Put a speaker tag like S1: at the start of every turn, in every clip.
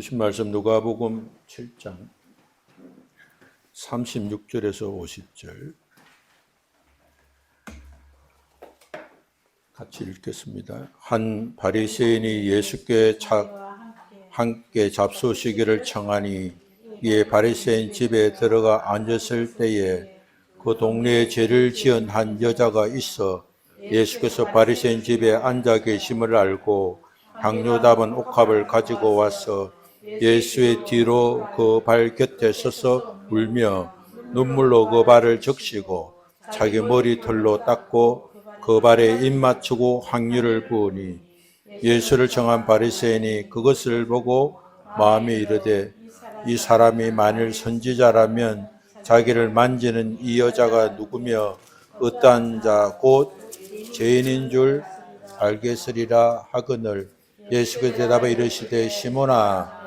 S1: 주신 말씀 누가복음 7장 36절에서 50절 같이 읽겠습니다. 한 바리새인이 예수께 함께 잡수시기를 청하니 이에 바리새인 집에 들어가 앉았을 때에 그 동네에 죄를 지은 한 여자가 있어 예수께서 바리새인 집에 앉아 계심을 알고 향료 담은 옥합을 가지고 와서 예수의 뒤로 그 발 곁에 서서 울며 눈물로 그 발을 적시고 자기 머리털로 닦고 그 발에 입 맞추고 향유를 부으니 예수를 청한 바리새인이 그것을 보고 마음에 이르되 이 사람이 만일 선지자라면 자기를 만지는 이 여자가 누구며 어떠한 자 곧 죄인인 줄 알겠으리라 하거늘 예수께서 대답하여 이르시되 시몬아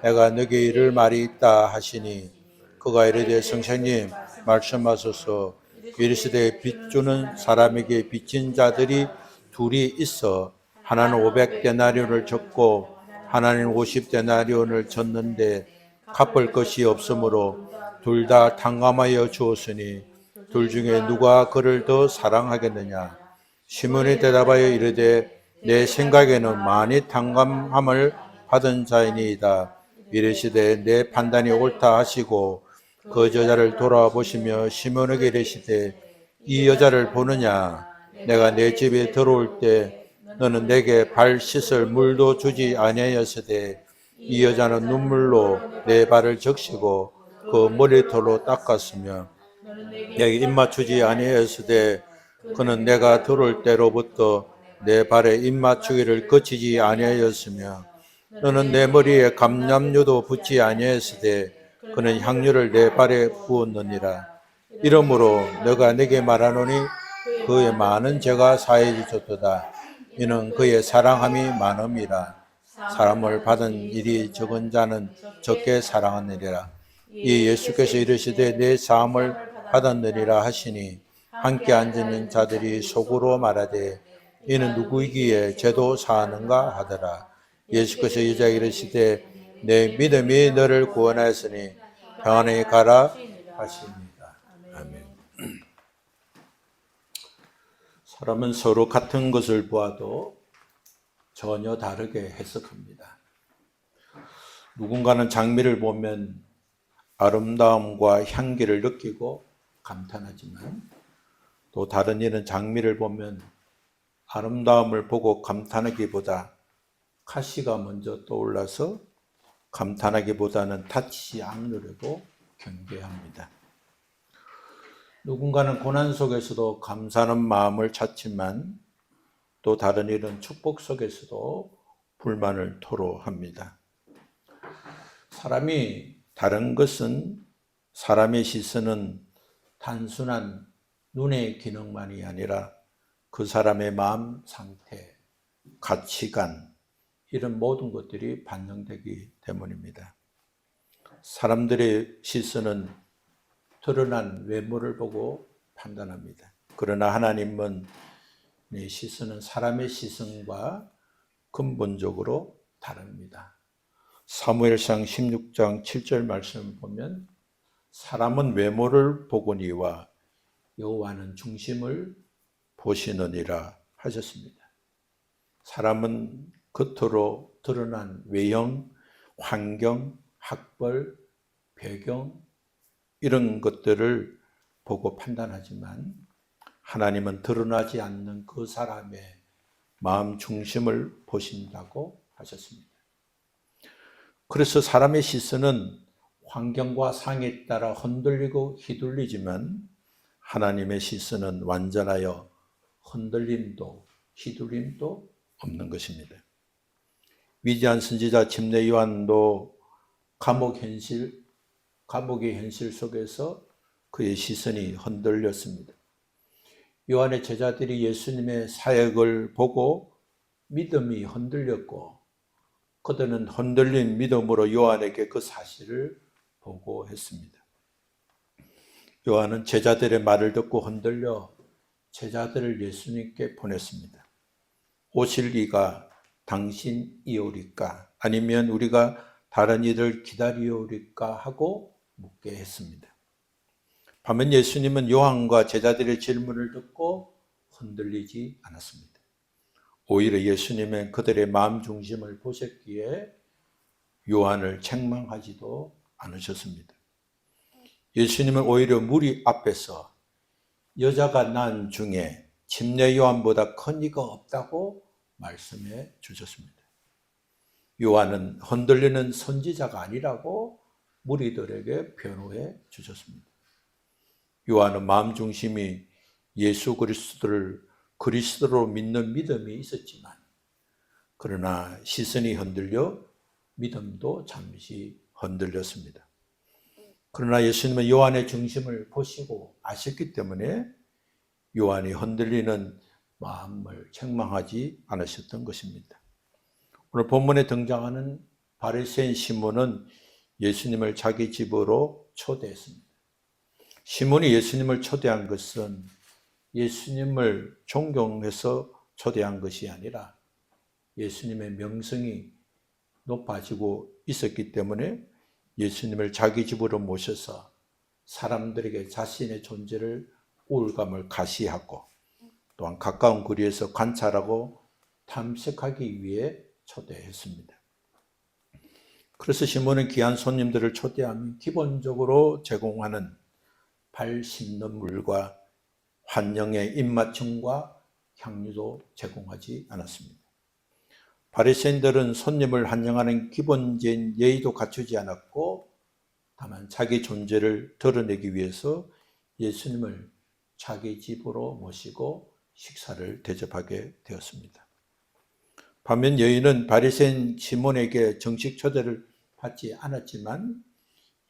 S1: 내가 너에게 이를 말이 있다 하시니 그가 이르되 선생님 말씀하소서. 이르시되 빚 주는 사람에게 빚진 자들이 둘이 있어 하나는 500데나리온을 졌고 하나는 50데나리온을 졌는데 갚을 것이 없으므로 둘 다 탕감하여 주었으니 둘 중에 누가 그를 더 사랑하겠느냐. 시몬이 대답하여 이르되 내 생각에는 많이 탕감함을 받은 자이니이다. 이르시되 내 판단이 옳다 하시고 그 여자를 돌아보시며 시몬에게 이르시되 이 여자를 보느냐. 내가 내 집에 들어올 때 너는 내게 발 씻을 물도 주지 아니하였으되 이 여자는 눈물로 내 발을 적시고 그 머리털로 닦았으며 내게 입 맞추지 아니하였으되 그는 내가 들어올 때로부터 내 발에 입 맞추기를 그치지 아니하였으며 너는 내 머리에 감람유도 붓지 아니하였으되 그는 향유를 내 발에 부었느니라. 이러므로 너가 내게 말하노니 그의 많은 죄가 사해지셨도다. 이는 그의 사랑함이 많음이라. 사람을 받은 일이 적은 자는 적게 사랑하느니라. 이 예수께서 이르시되 내 사함을 받았느니라 하시니 함께 앉은 자들이 속으로 말하되 이는 누구이기에 죄도 사하는가 하더라. 예수께서 여자에게 이르시되 내 믿음이 너를 구원하였으니 평안히 가라 하십니다. 아멘. 사람은 서로 같은 것을 보아도 전혀 다르게 해석합니다. 누군가는 장미를 보면 아름다움과 향기를 느끼고 감탄하지만 또 다른 이는 장미를 보면 아름다움을 보고 감탄하기보다 가시가 먼저 떠올라서 감탄하기보다는 다치지 않으려고 경계합니다. 누군가는 고난 속에서도 감사하는 마음을 찾지만 또 다른 일은 축복 속에서도 불만을 토로합니다. 사람이 다른 것은 사람의 시선은 단순한 눈의 기능만이 아니라 그 사람의 마음 상태, 가치관 이런 모든 것들이 반영되기 때문입니다. 사람들의 시선은 드러난 외모를 보고 판단합니다. 그러나 하나님은 시선은 사람의 시선과 근본적으로 다릅니다. 사무엘상 16장 7절 말씀을 보면 사람은 외모를 보거니와 여호와는 중심을 보시느니라 하셨습니다. 사람은 겉으로 드러난 외형, 환경, 학벌, 배경 이런 것들을 보고 판단하지만 하나님은 드러나지 않는 그 사람의 마음 중심을 보신다고 하셨습니다. 그래서 사람의 시선은 환경과 상에 따라 흔들리고 휘둘리지만 하나님의 시선은 완전하여 흔들림도 휘둘림도 없는 것입니다. 위대한 선지자 침례 요한도 감옥의 현실 속에서 그의 시선이 흔들렸습니다. 요한의 제자들이 예수님의 사역을 보고 믿음이 흔들렸고 그들은 흔들린 믿음으로 요한에게 그 사실을 보고했습니다. 요한은 제자들의 말을 듣고 흔들려 제자들을 예수님께 보냈습니다. 오실 이가 당신이오리까? 아니면 우리가 다른 이들 기다리오리까 하고 묻게 했습니다. 반면 예수님은 요한과 제자들의 질문을 듣고 흔들리지 않았습니다. 오히려 예수님은 그들의 마음 중심을 보셨기에 요한을 책망하지도 않으셨습니다. 예수님은 오히려 무리 앞에서 여자가 난 중에 침례 요한보다 큰 이가 없다고 말씀해 주셨습니다. 요한은 흔들리는 선지자가 아니라고 무리들에게 변호해 주셨습니다. 요한은 마음 중심이 예수 그리스도를 그리스도로 믿는 믿음이 있었지만, 그러나 시선이 흔들려 믿음도 잠시 흔들렸습니다. 그러나 예수님은 요한의 중심을 보시고 아셨기 때문에 요한이 흔들리는 마음을 책망하지 않으셨던 것입니다. 오늘 본문에 등장하는 바리새인 시몬은 예수님을 자기 집으로 초대했습니다. 시몬이 예수님을 초대한 것은 예수님을 존경해서 초대한 것이 아니라 예수님의 명성이 높아지고 있었기 때문에 예수님을 자기 집으로 모셔서 사람들에게 자신의 존재를 우울감을 가시하고 또한 가까운 거리에서 관찰하고 탐색하기 위해 초대했습니다. 그래서 시몬은 귀한 손님들을 초대하면 기본적으로 제공하는 발 씻는 물과 환영의 입맞춤과 향유도 제공하지 않았습니다. 바리새인들은 손님을 환영하는 기본적인 예의도 갖추지 않았고, 다만 자기 존재를 드러내기 위해서 예수님을 자기 집으로 모시고 식사를 대접하게 되었습니다. 반면 여인은 바리새인 시몬에게 정식 초대를 받지 않았지만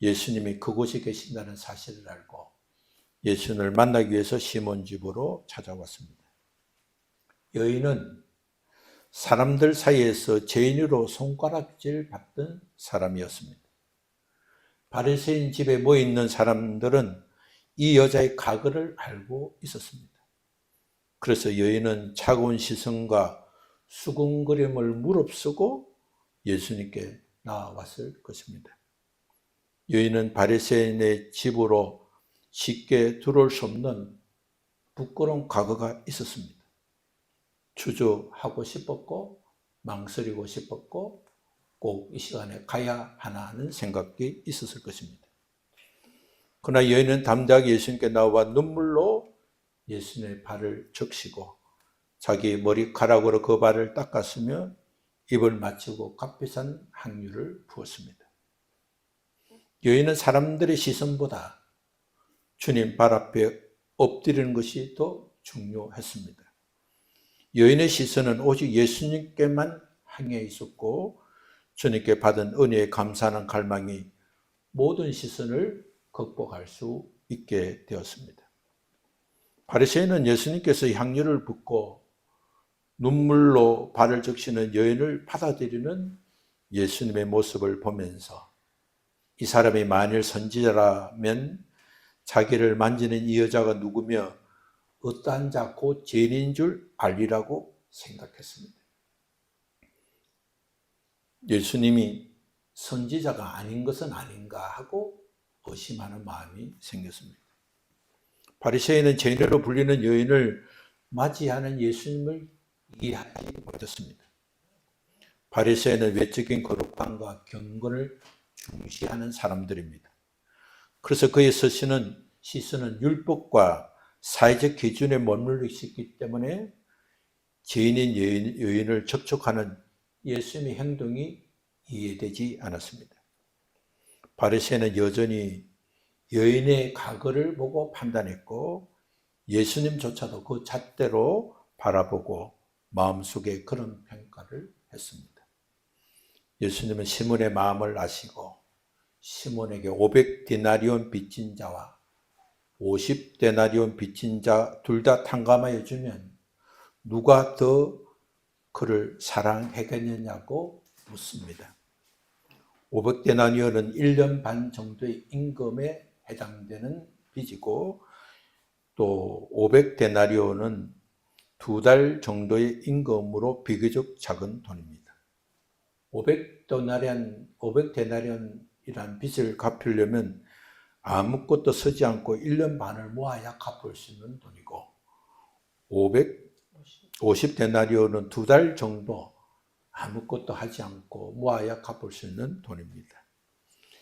S1: 예수님이 그곳에 계신다는 사실을 알고 예수님을 만나기 위해서 시몬 집으로 찾아왔습니다. 여인은 사람들 사이에서 죄인으로 손가락질 받던 사람이었습니다. 바리새인 집에 모여 있는 사람들은 이 여자의 과거를 알고 있었습니다. 그래서 여인은 차가운 시선과 수군거림을 무릅쓰고 예수님께 나아왔을 것입니다. 여인은 바리새인의 집으로 쉽게 들어올 수 없는 부끄러운 과거가 있었습니다. 주저하고 싶었고 망설이고 싶었고 꼭 이 시간에 가야 하나 하는 생각이 있었을 것입니다. 그러나 여인은 담대하게 예수님께 나와 눈물로 예수님의 발을 적시고 자기 머리카락으로 그 발을 닦았으며 입을 맞추고 값비싼 향유를 부었습니다. 여인은 사람들의 시선보다 주님 발 앞에 엎드리는 것이 더 중요했습니다. 여인의 시선은 오직 예수님께만 향해 있었고 주님께 받은 은혜에 감사하는 갈망이 모든 시선을 극복할 수 있게 되었습니다. 바리새인은 예수님께서 향유를 붓고 눈물로 발을 적시는 여인을 받아들이는 예수님의 모습을 보면서 이 사람이 만일 선지자라면 자기를 만지는 이 여자가 누구며 어떠한 자 곧 죄인인 줄 알리라고 생각했습니다. 예수님이 선지자가 아닌 것은 아닌가 하고 의심하는 마음이 생겼습니다. 바리새인은 죄인으로 불리는 여인을 맞이하는 예수님을 이해하지 못했습니다. 바리새인은 외적인 거룩함과 경건을 중시하는 사람들입니다. 그래서 그의 시선은 율법과 사회적 기준에 머물러 있었기 때문에 죄인인 여인을 접촉하는 예수님의 행동이 이해되지 않았습니다. 바리새인은 여전히 여인의 과거를 보고 판단했고 예수님조차도 그 잣대로 바라보고 마음속에 그런 평가를 했습니다. 예수님은 시몬의 마음을 아시고 시몬에게 500데나리온 빚진 자와 50데나리온 빚진 자 둘 다 탕감하여 주면 누가 더 그를 사랑하겠느냐고 묻습니다. 500데나리온은 1년 반 정도의 임금에 해당되는 빚이고 또 500데나리온은 2달 정도의 임금으로 비교적 작은 돈입니다. 500데나리온이란 빚을 갚으려면 아무것도 쓰지 않고 1년 반을 모아야 갚을 수 있는 돈이고 550데나리온은 2달 정도 아무것도 하지 않고 모아야 갚을 수 있는 돈입니다.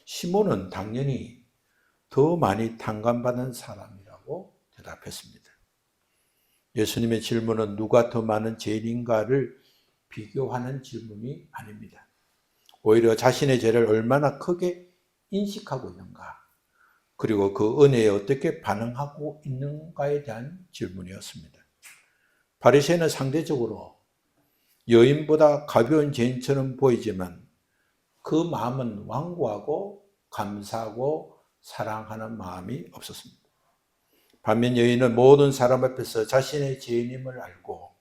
S1: 시몬은 당연히 더 많이 탕감받은 사람이라고 대답했습니다. 예수님의 질문은 누가 더 많은 죄인인가를 비교하는 질문이 아닙니다. 오히려 자신의 죄를 얼마나 크게 인식하고 있는가, 그리고 그 은혜에 어떻게 반응하고 있는가에 대한 질문이었습니다. 바리새인은 상대적으로 여인보다 가벼운 죄인처럼 보이지만 그 마음은 완고하고 감사하고 사랑하는 마음이 없었습니다. 반면 여인은 모든 사람 앞에서 자신의 죄인임을 알고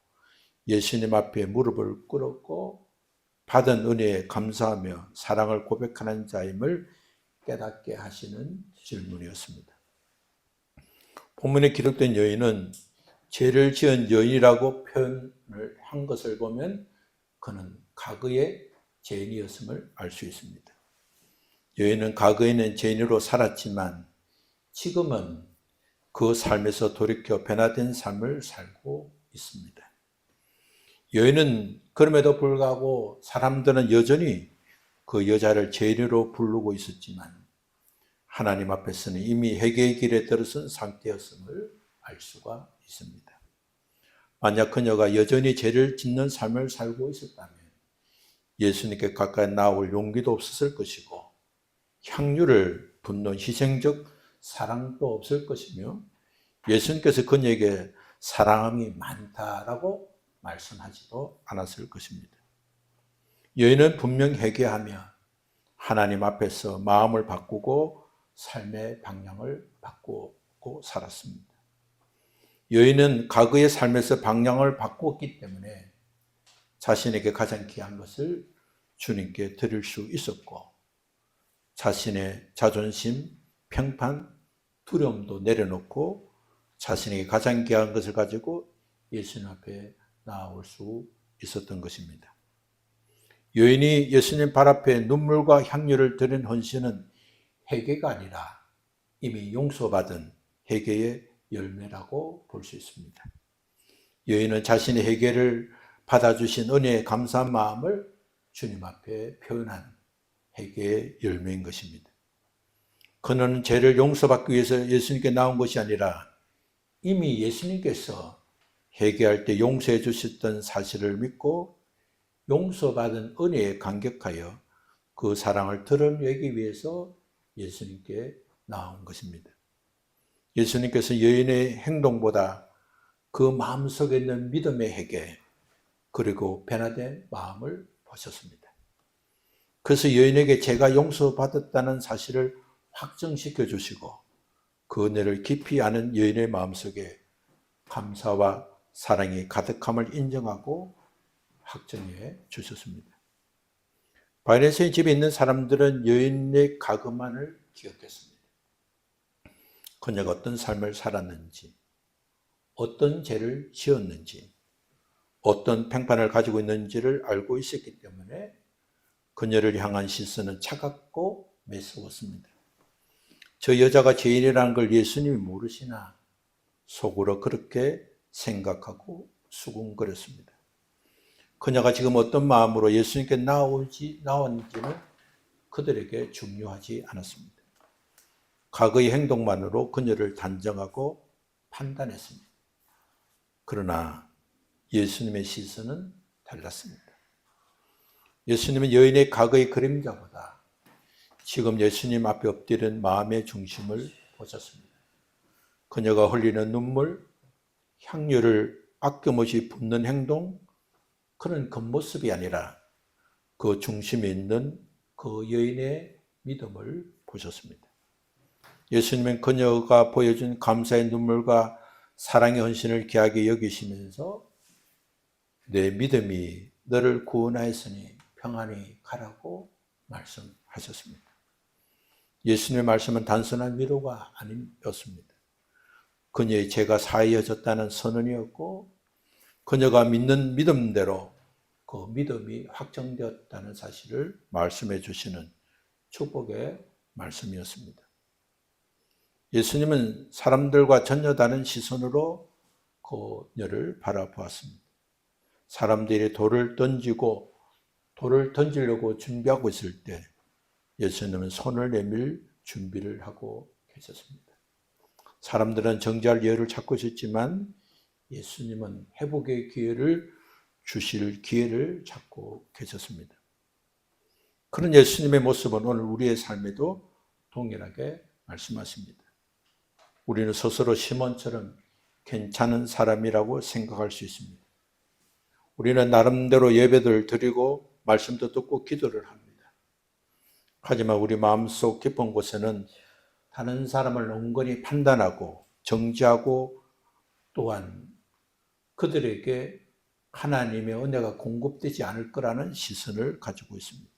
S1: 예수님 앞에 무릎을 꿇었고 받은 은혜에 감사하며 사랑을 고백하는 자임을 깨닫게 하시는 질문이었습니다. 본문에 기록된 여인은 죄를 지은 여인이라고 표현을 한 것을 보면 그는 과거의 죄인이었음을 알 수 있습니다. 여인은 과거에는 죄인으로 살았지만 지금은 그 삶에서 돌이켜 변화된 삶을 살고 있습니다. 여인은 그럼에도 불구하고 사람들은 여전히 그 여자를 죄인으로 부르고 있었지만 하나님 앞에서는 이미 회개의 길에 들어선 상태였음을 알 수가 있습니다. 만약 그녀가 여전히 죄를 짓는 삶을 살고 있었다면 예수님께 가까이 나올 용기도 없었을 것이고 향유를 붓는 희생적 사랑도 없을 것이며 예수님께서 그녀에게 사랑함이 많다라고 말씀하지도 않았을 것입니다. 여인은 분명 회개하며 하나님 앞에서 마음을 바꾸고 삶의 방향을 바꾸고 살았습니다. 여인은 과거의 삶에서 방향을 바꾸었기 때문에 자신에게 가장 귀한 것을 주님께 드릴 수 있었고 자신의 자존심, 평판, 두려움도 내려놓고 자신에게 가장 귀한 것을 가지고 예수님 앞에 나올 수 있었던 것입니다. 여인이 예수님 발 앞에 눈물과 향유를 드린 헌신은 회개가 아니라 이미 용서받은 회개의 열매라고 볼 수 있습니다. 여인은 자신의 회개를 받아주신 은혜에 감사한 마음을 주님 앞에 표현한 회개의 열매인 것입니다. 그는 죄를 용서받기 위해서 예수님께 나온 것이 아니라 이미 예수님께서 회개할 때 용서해 주셨던 사실을 믿고 용서받은 은혜에 감격하여 그 사랑을 드러내기 위해서 예수님께 나온 것입니다. 예수님께서 여인의 행동보다 그 마음속에 있는 믿음의 회개 그리고 변화된 마음을 보셨습니다. 그래서 여인에게 죄가 용서받았다는 사실을 확정시켜 주시고 그 은혜를 깊이 아는 여인의 마음속에 감사와 사랑이 가득함을 인정하고 확정해 주셨습니다. 바리새인 집에 있는 사람들은 여인의 가그만을 기억했습니다. 그녀가 어떤 삶을 살았는지, 어떤 죄를 지었는지, 어떤 평판을 가지고 있는지를 알고 있었기 때문에 그녀를 향한 시선은 차갑고 매서웠습니다. 저 여자가 죄인이라는 걸 예수님이 모르시나 속으로 그렇게 생각하고 수군거렸습니다. 그녀가 지금 어떤 마음으로 예수님께 나왔는지는 그들에게 중요하지 않았습니다. 과거의 행동만으로 그녀를 단정하고 판단했습니다. 그러나 예수님의 시선은 달랐습니다. 예수님은 여인의 과거의 그림자보다 지금 예수님 앞에 엎드린 마음의 중심을 보셨습니다. 그녀가 흘리는 눈물, 향유를 아낌없이 붓는 행동, 그런 겉모습이 아니라 그 중심에 있는 그 여인의 믿음을 보셨습니다. 예수님은 그녀가 보여준 감사의 눈물과 사랑의 헌신을 귀하게 여기시면서 내 믿음이 너를 구원하였으니 평안히 가라고 말씀하셨습니다. 예수님의 말씀은 단순한 위로가 아니었습니다. 그녀의 죄가 사하여졌다는 선언이었고 그녀가 믿는 믿음대로 그 믿음이 확정되었다는 사실을 말씀해 주시는 축복의 말씀이었습니다. 예수님은 사람들과 전혀 다른 시선으로 그녀를 바라보았습니다. 사람들이 돌을 던지려고 준비하고 있을 때 예수님은 손을 내밀 준비를 하고 계셨습니다. 사람들은 정죄할 기회를 찾고 있었지만 예수님은 회복의 기회를 주실 기회를 찾고 계셨습니다. 그런 예수님의 모습은 오늘 우리의 삶에도 동일하게 말씀하십니다. 우리는 스스로 시몬처럼 괜찮은 사람이라고 생각할 수 있습니다. 우리는 나름대로 예배를 드리고 말씀도 듣고 기도를 합니다. 하지만 우리 마음속 깊은 곳에는 다른 사람을 온건히 판단하고 정죄하고 또한 그들에게 하나님의 은혜가 공급되지 않을 거라는 시선을 가지고 있습니다.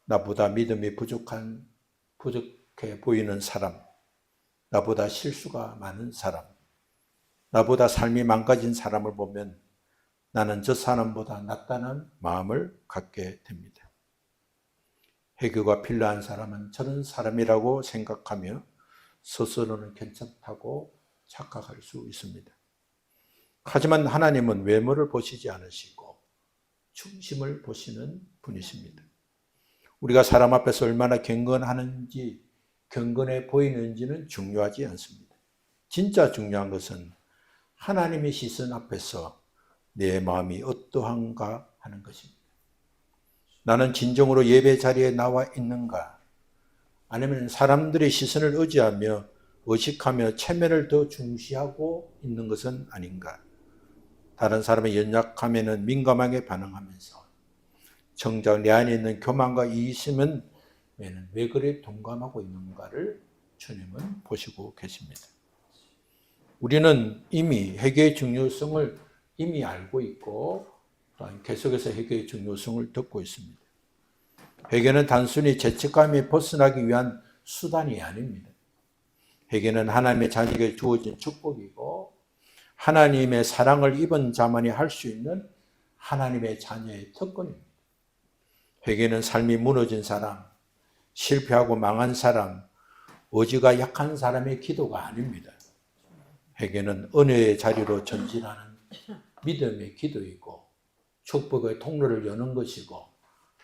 S1: 나보다 믿음이 부족해 보이는 사람, 나보다 실수가 많은 사람, 나보다 삶이 망가진 사람을 보면 나는 저 사람보다 낫다는 마음을 갖게 됩니다. 회개가 필요한 사람은 저런 사람이라고 생각하며 스스로는 괜찮다고 착각할 수 있습니다. 하지만 하나님은 외모를 보시지 않으시고 중심을 보시는 분이십니다. 우리가 사람 앞에서 얼마나 경건해 보이는지는 중요하지 않습니다. 진짜 중요한 것은 하나님의 시선 앞에서 내 마음이 어떠한가 하는 것입니다. 나는 진정으로 예배 자리에 나와 있는가? 아니면 사람들의 시선을 의식하며 체면을 더 중시하고 있는 것은 아닌가? 다른 사람의 연약함에는 민감하게 반응하면서 정작 내 안에 있는 교만과 이기심은 왜 그래 동감하고 있는가를 주님은 보시고 계십니다. 우리는 이미 회개의 중요성을 이미 알고 있고 계속해서 회개의 중요성을 듣고 있습니다. 회개는 단순히 죄책감이 벗어나기 위한 수단이 아닙니다. 회개는 하나님의 자녀에게 주어진 축복이고 하나님의 사랑을 입은 자만이 할 수 있는 하나님의 자녀의 특권입니다. 회개는 삶이 무너진 사람, 실패하고 망한 사람, 의지가 약한 사람의 기도가 아닙니다. 회개는 은혜의 자리로 전진하는 믿음의 기도이고 축복의 통로를 여는 것이고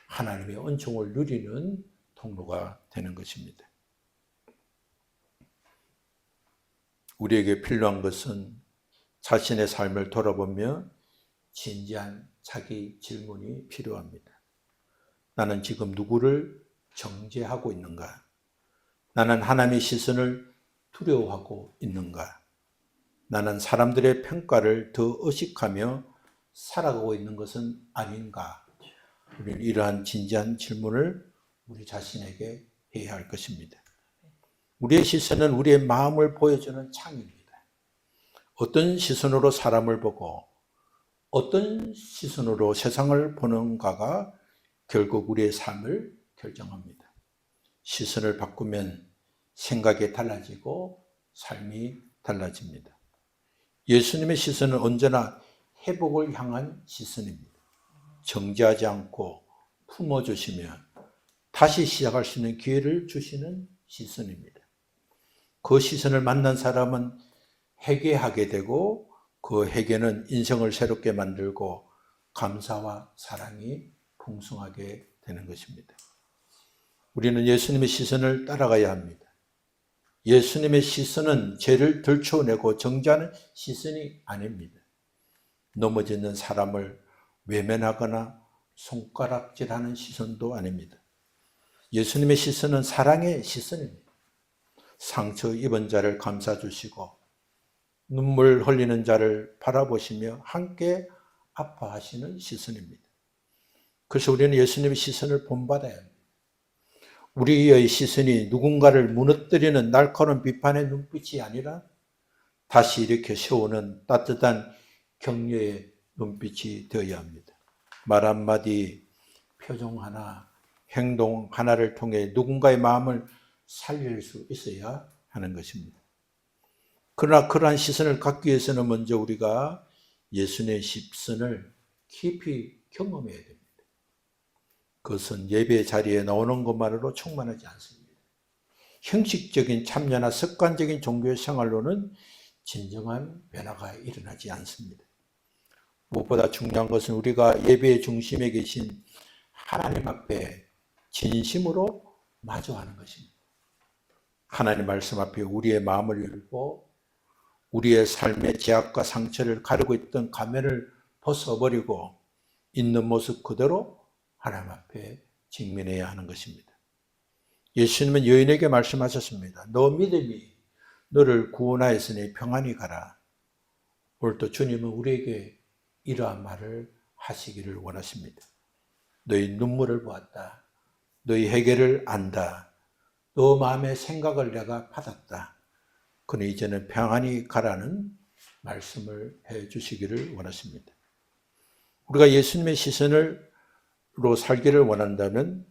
S1: 하나님의 은총을 누리는 통로가 되는 것입니다. 우리에게 필요한 것은 자신의 삶을 돌아보며 진지한 자기 질문이 필요합니다. 나는 지금 누구를 정죄하고 있는가? 나는 하나님의 시선을 두려워하고 있는가? 나는 사람들의 평가를 더 의식하며 살아가고 있는 것은 아닌가? 우리는 이러한 진지한 질문을 우리 자신에게 해야 할 것입니다. 우리의 시선은 우리의 마음을 보여주는 창입니다. 어떤 시선으로 사람을 보고 어떤 시선으로 세상을 보는가가 결국 우리의 삶을 결정합니다. 시선을 바꾸면 생각이 달라지고 삶이 달라집니다. 예수님의 시선은 언제나 회복을 향한 시선입니다. 정죄하지 않고 품어주시며 다시 시작할 수 있는 기회를 주시는 시선입니다. 그 시선을 만난 사람은 회개하게 되고 그 회개는 인생을 새롭게 만들고 감사와 사랑이 풍성하게 되는 것입니다. 우리는 예수님의 시선을 따라가야 합니다. 예수님의 시선은 죄를 들춰내고 정죄하는 시선이 아닙니다. 넘어지는 사람을 외면하거나 손가락질하는 시선도 아닙니다. 예수님의 시선은 사랑의 시선입니다. 상처 입은 자를 감싸주시고 눈물 흘리는 자를 바라보시며 함께 아파하시는 시선입니다. 그래서 우리는 예수님의 시선을 본받아야 합니다. 우리의 시선이 누군가를 무너뜨리는 날카로운 비판의 눈빛이 아니라 다시 이렇게 세우는 따뜻한 격려의 눈빛이 되어야 합니다. 말 한마디, 표정 하나, 행동 하나를 통해 누군가의 마음을 살릴 수 있어야 하는 것입니다. 그러나 그러한 시선을 갖기 위해서는 먼저 우리가 예수님의 시선을 깊이 경험해야 됩니다. 그것은 예배 자리에 나오는 것만으로 충만하지 않습니다. 형식적인 참여나 습관적인 종교 생활로는 진정한 변화가 일어나지 않습니다. 무엇보다 중요한 것은 우리가 예배의 중심에 계신 하나님 앞에 진심으로 마주하는 것입니다. 하나님 말씀 앞에 우리의 마음을 열고 우리의 삶의 제약과 상처를 가리고 있던 가면을 벗어버리고 있는 모습 그대로 하나님 앞에 직면해야 하는 것입니다. 예수님은 여인에게 말씀하셨습니다. 너 믿음이 너를 구원하였으니 평안히 가라. 오늘도 주님은 우리에게 이러한 말을 하시기를 원하십니다. 너희 눈물을 보았다. 너희 해결을 안다. 너 마음의 생각을 내가 받았다. 그는 이제는 평안히 가라는 말씀을 해 주시기를 원하십니다. 우리가 예수님의 시선으로 살기를 원한다면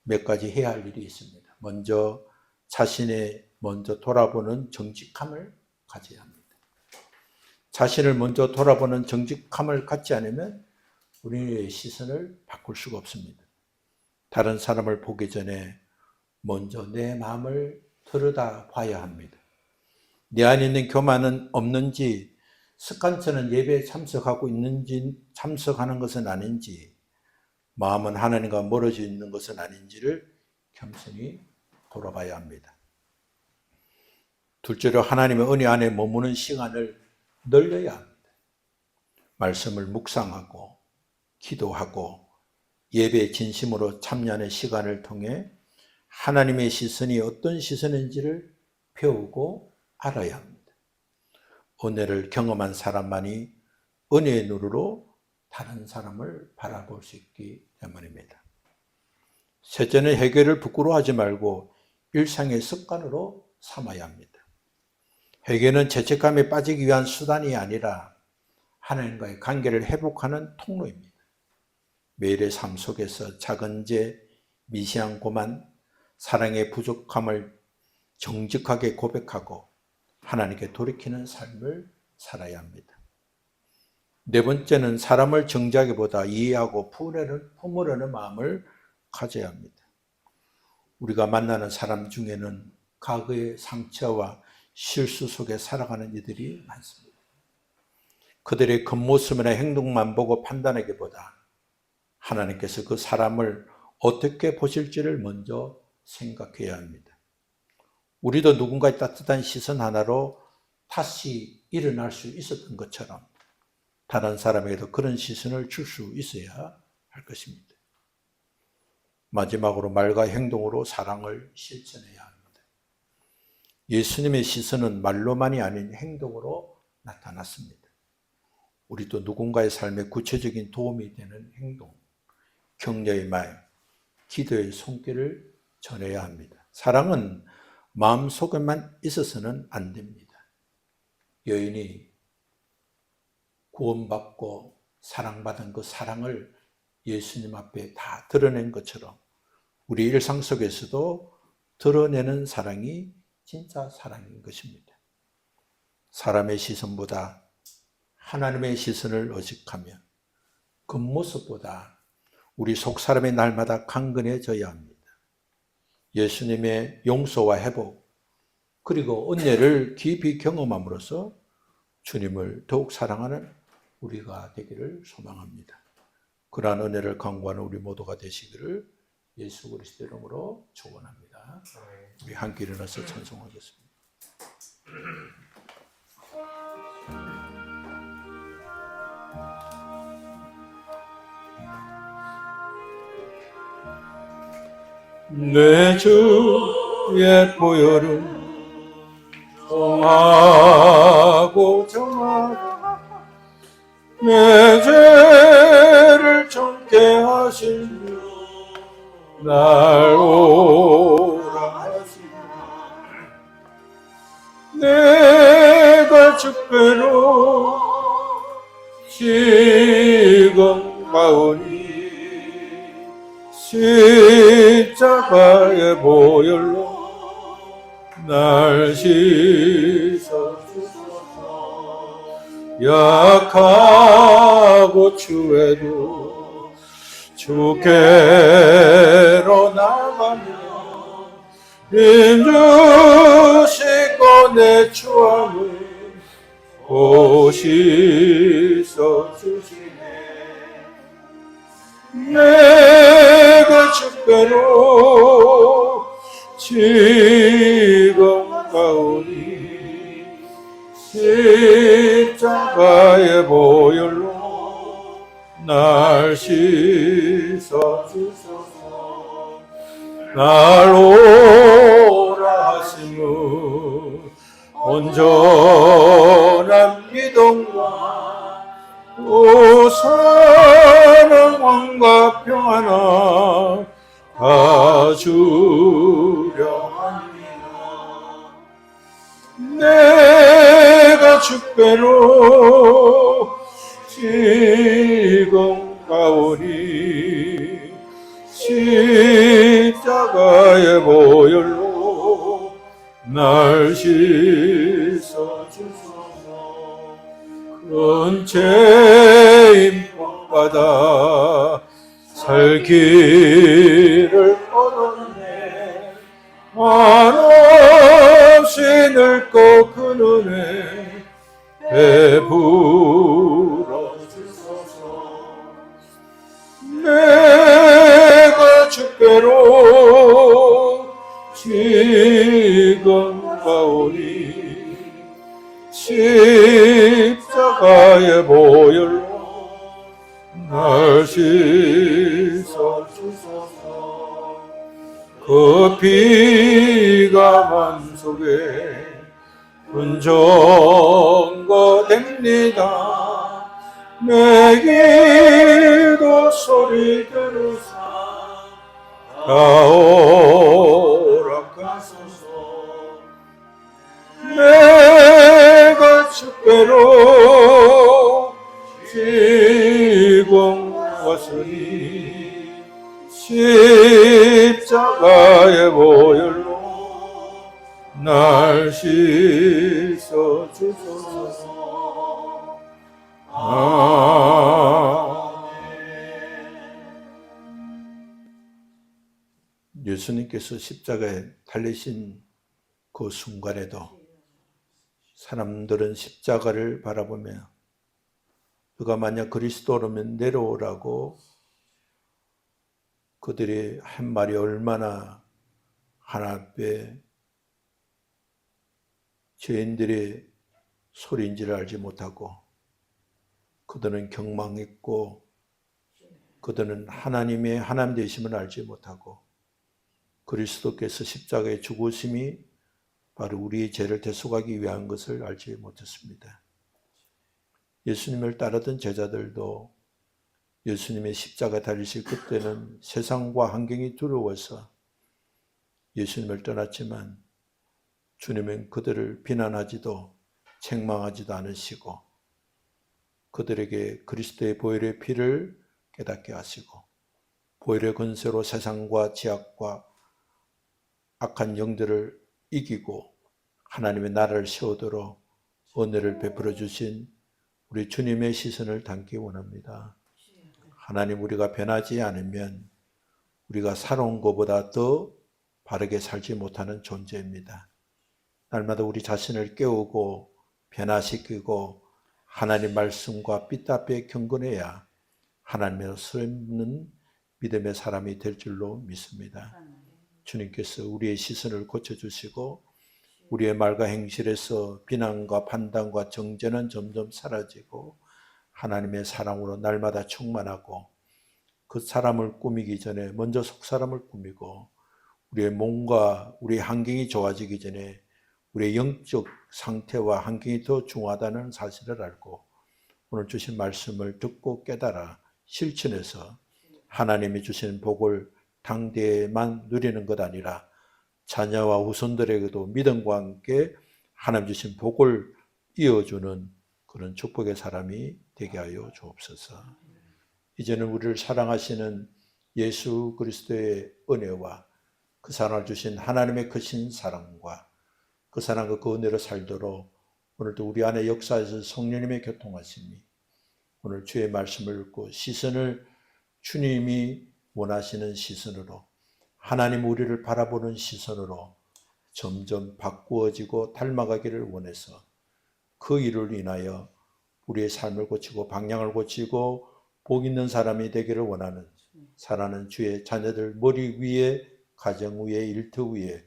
S1: 몇 가지 해야 할 일이 있습니다. 먼저 자신의 먼저 돌아보는 정직함을 가져야 합니다. 자신을 먼저 돌아보는 정직함을 갖지 않으면 우리의 시선을 바꿀 수가 없습니다. 다른 사람을 보기 전에 먼저 내 마음을 들여다 봐야 합니다. 내 안에 있는 교만은 없는지, 습관처럼 예배에 참석하고 있는지, 참석하는 것은 아닌지, 마음은 하나님과 멀어져 있는 것은 아닌지를 겸손히 돌아봐야 합니다. 둘째로 하나님의 은혜 안에 머무는 시간을 늘려야 합니다. 말씀을 묵상하고 기도하고 예배에 진심으로 참여하는 시간을 통해 하나님의 시선이 어떤 시선인지를 배우고 알아야 합니다. 은혜를 경험한 사람만이 은혜의 눈으로 다른 사람을 바라볼 수 있기 때문입니다. 셋째는 회개를 부끄러워하지 말고 일상의 습관으로 삼아야 합니다. 회개는 죄책감에 빠지기 위한 수단이 아니라 하나님과의 관계를 회복하는 통로입니다. 매일의 삶 속에서 작은 죄, 미세한 고만, 사랑의 부족함을 정직하게 고백하고 하나님께 돌이키는 삶을 살아야 합니다. 네 번째는 사람을 정죄하기보다 이해하고 품으려는 마음을 가져야 합니다. 우리가 만나는 사람 중에는 과거의 상처와 실수 속에 살아가는 이들이 많습니다. 그들의 겉모습이나 행동만 보고 판단하기보다 하나님께서 그 사람을 어떻게 보실지를 먼저 생각해야 합니다. 우리도 누군가의 따뜻한 시선 하나로 탓이 일어날 수 있었던 것처럼 다른 사람에게도 그런 시선을 줄 수 있어야 할 것입니다. 마지막으로 말과 행동으로 사랑을 실천해야 합니다. 예수님의 시선은 말로만이 아닌 행동으로 나타났습니다. 우리도 누군가의 삶에 구체적인 도움이 되는 행동, 격려의 말, 기도의 손길을 전해야 합니다. 사랑은 마음속에만 있어서는 안 됩니다. 여인이 구원받고 사랑받은 그 사랑을 예수님 앞에 다 드러낸 것처럼 우리 일상 속에서도 드러내는 사랑이 진짜 사랑인 것입니다. 사람의 시선보다 하나님의 시선을 의식하며 겉모습보다 우리 속 사람의 날마다 강건해져야 합니다. 예수님의 용서와 회복 그리고 은혜를 깊이 경험함으로써 주님을 더욱 사랑하는 우리가 되기를 소망합니다. 그러한 은혜를 강구하는 우리 모두가 되시기를 예수 그리스도 이름으로 축원합니다. 우리 함께 일어나서 찬송하겠습니다. 내 주의 보혈은 정하고 내 죄를 정케 하신 주 날 오라 하시나 내가 죽게로 지금 가오니 십자가의 보혈로 날 씻어주소서. 약하고 추해도 주께로 나가며 힘주시고 내 추함을 보시서 주시네. 내가 주께로 지금 가오니 십자가의 보혈로 날 씻어 주소서. 날 오라 하심은 온전한 믿음과 사랑과 평안을 다 주려 합니다. 내가 주께로 지금 가오니 십자가의 보혈로 날 씻어 주소서. 큰 죄인 복받아 살 길을 얻었네. 한없이 늙고 그 눈에 베풀어 주소서. 내가 주께로 지금 가오니 십자가의 보혈로 날 씻어 주소서. 그 피가 만속에 은정거 됩니다. 내 기도 소리 들으사 나오락하소서. 내가 주께로 지금 왔으니 십자가의 보혈로 날 씻어 주소서. 예수님께서 십자가에 달리신 그 순간에도 사람들은 십자가를 바라보며 그가 만약 그리스도라면 내려오라고 그들이 한 말이 얼마나 하나님 앞에 죄인들의 소리인지를 알지 못하고 그들은 경망했고 그들은 하나님의 하나님 되심을 알지 못하고 그리스도께서 십자가에 죽으심이 바로 우리의 죄를 대속하기 위한 것을 알지 못했습니다. 예수님을 따르던 제자들도 예수님의 십자가 달리실 그때는 세상과 환경이 두려워서 예수님을 떠났지만 주님은 그들을 비난하지도 책망하지도 않으시고 그들에게 그리스도의 보혈의 피를 깨닫게 하시고 보혈의 권세로 세상과 지악과 악한 영들을 이기고 하나님의 나라를 세우도록 은혜를 베풀어 주신 우리 주님의 시선을 담기 원합니다. 하나님, 우리가 변하지 않으면 우리가 살아온 것보다 더 바르게 살지 못하는 존재입니다. 날마다 우리 자신을 깨우고 변화시키고 하나님 말씀과 삐딱하게 경건해야 하나님의 쓰임는 믿음의 사람이 될 줄로 믿습니다. 주님께서 우리의 시선을 고쳐주시고 우리의 말과 행실에서 비난과 판단과 정죄는 점점 사라지고 하나님의 사랑으로 날마다 충만하고 그 사람을 꾸미기 전에 먼저 속 사람을 꾸미고 우리의 몸과 우리의 환경이 좋아지기 전에 우리의 영적 상태와 환경이 더 중요하다는 사실을 알고 오늘 주신 말씀을 듣고 깨달아 실천해서 하나님이 주신 복을 당대에만 누리는 것 아니라 자녀와 후손들에게도 믿음과 함께 하나님 주신 복을 이어주는 그런 축복의 사람이 되게 하여 주옵소서. 이제는 우리를 사랑하시는 예수 그리스도의 은혜와 그 사랑을 주신 하나님의 크신 사랑과 그 사랑과 그 은혜로 살도록 오늘도 우리 안에 역사에서 성령님의 교통하심이 오늘 주의 말씀을 읽고 시선을 주님이 원하시는 시선으로, 하나님 우리를 바라보는 시선으로 점점 바꾸어지고 닮아가기를 원해서 그 일을 인하여 우리의 삶을 고치고 방향을 고치고 복 있는 사람이 되기를 원하는 사랑하는 주의 자녀들 머리 위에, 가정 위에, 일터 위에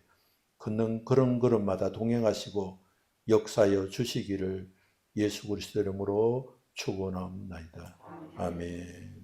S1: 걷는 걸음걸음마다 동행하시고 역사여 주시기를 예수 그리스도 이름으로 축원합니다. 아멘.